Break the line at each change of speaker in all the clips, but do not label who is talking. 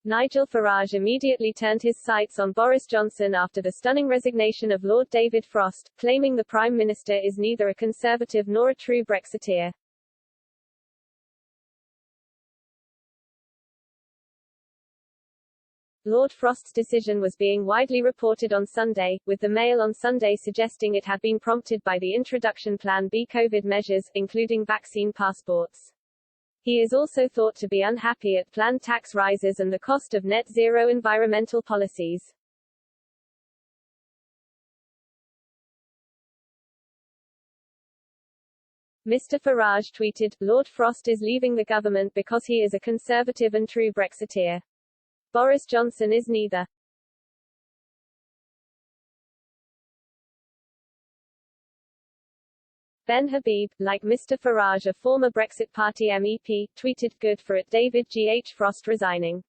Nigel Farage immediately turned his sights on Boris Johnson after the stunning resignation of Lord David Frost, claiming the Prime Minister is neither a Conservative nor a true Brexiteer. Lord Frost's decision was being widely reported on Sunday, with the Mail on Sunday suggesting it had been prompted by the introduction Plan B COVID measures, including vaccine passports. He is also thought to be unhappy at planned tax rises and the cost of net zero environmental policies. Mr. Farage tweeted, "Lord Frost is leaving the government because he is a Conservative and true Brexiteer. Boris Johnson is neither." Ben Habib, like Mr. Farage, a former Brexit Party MEP, tweeted, "Good for it, David G.H. Frost resigning.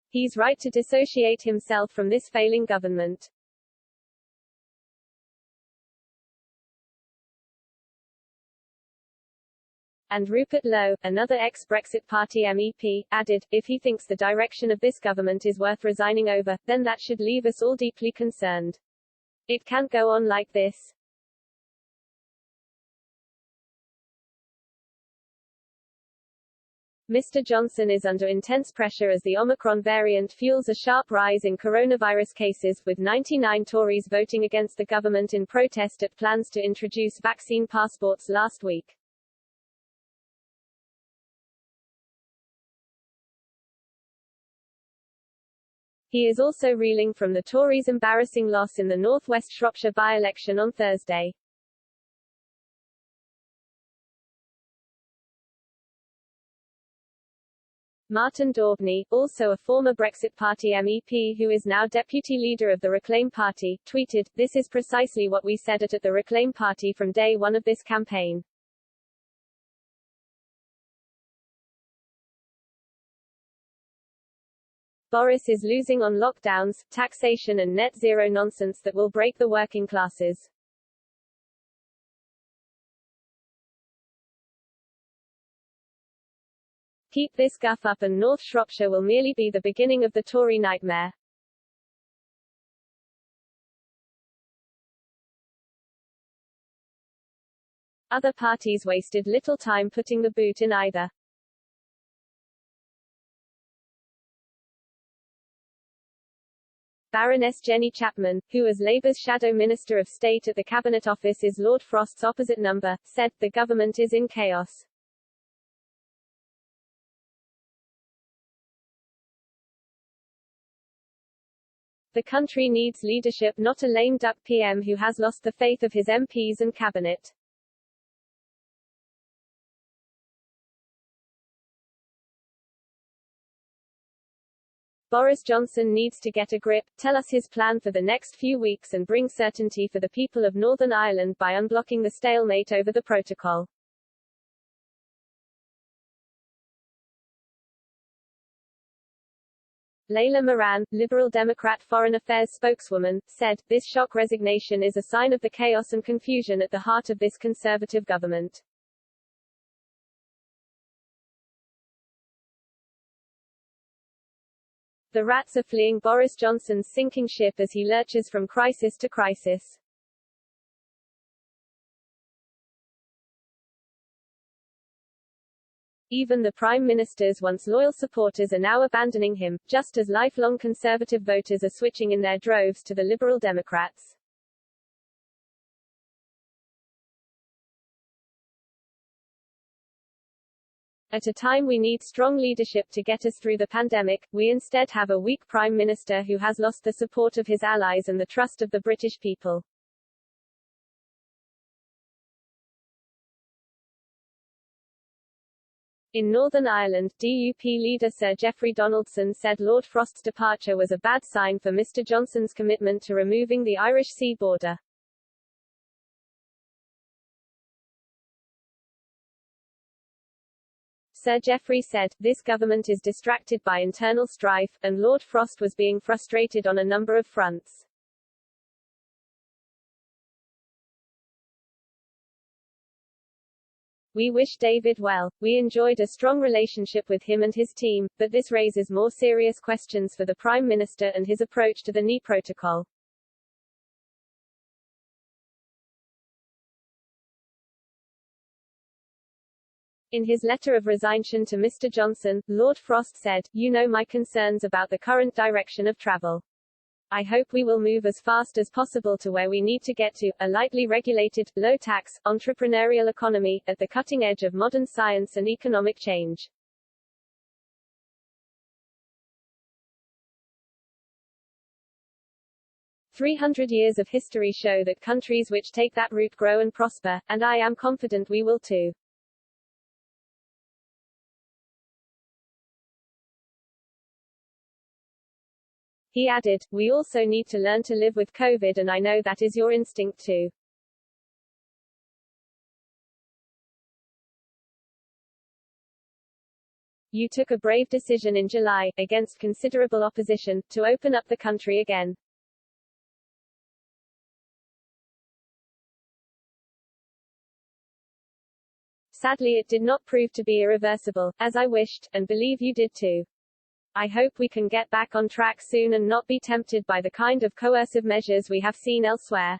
He's right to dissociate himself from this failing government." And Rupert Lowe, another ex-Brexit Party MEP, added, "If he thinks the direction of this government is worth resigning over, then that should leave us all deeply concerned. It can't go on like this." Mr. Johnson is under intense pressure as the Omicron variant fuels a sharp rise in coronavirus cases, with 99 Tories voting against the government in protest at plans to introduce vaccine passports last week. He is also reeling from the Tories' embarrassing loss in the North West Shropshire by-election on Thursday. Martin Daubney, also a former Brexit Party MEP who is now deputy leader of the Reclaim Party, tweeted, "This is precisely what we said at the Reclaim Party from day one of this campaign. Boris is losing on lockdowns, taxation and net zero nonsense that will break the working classes." Keep this guff up and North Shropshire will merely be the beginning of the Tory nightmare. Other parties wasted little time putting the boot in either. Baroness Jenny Chapman, who as Labour's Shadow Minister of State at the Cabinet Office is Lord Frost's opposite number, said, "The government is in chaos. The country needs leadership, not a lame duck PM who has lost the faith of his MPs and cabinet." Boris Johnson needs to get a grip, tell us his plan for the next few weeks and bring certainty for the people of Northern Ireland by unblocking the stalemate over the protocol. Layla Moran, Liberal Democrat Foreign Affairs spokeswoman, said, "This shock resignation is a sign of the chaos and confusion at the heart of this Conservative government. The rats are fleeing Boris Johnson's sinking ship as he lurches from crisis to crisis." Even the Prime Minister's once loyal supporters are now abandoning him, just as lifelong Conservative voters are switching in their droves to the Liberal Democrats. At a time we need strong leadership to get us through the pandemic, we instead have a weak Prime Minister who has lost the support of his allies and the trust of the British people. In Northern Ireland, DUP leader Sir Geoffrey Donaldson said Lord Frost's departure was a bad sign for Mr Johnson's commitment to removing the Irish Sea border. Sir Geoffrey said, "This government is distracted by internal strife, and Lord Frost was being frustrated on a number of fronts." We wish David well. We enjoyed a strong relationship with him and his team, but this raises more serious questions for the Prime Minister and his approach to the NE protocol. In his letter of resignation to Mr. Johnson, Lord Frost said, "You know my concerns about the current direction of travel. I hope we will move as fast as possible to where we need to get to, a lightly regulated, low-tax, entrepreneurial economy, at the cutting edge of modern science and economic change." "300 years of history show that countries which take that route grow and prosper, and I am confident we will too." He added, "We also need to learn to live with COVID, and I know that is your instinct too." "You took a brave decision in July, against considerable opposition, to open up the country again. Sadly it did not prove to be irreversible, as I wished, and believe you did too. I hope we can get back on track soon and not be tempted by the kind of coercive measures we have seen elsewhere."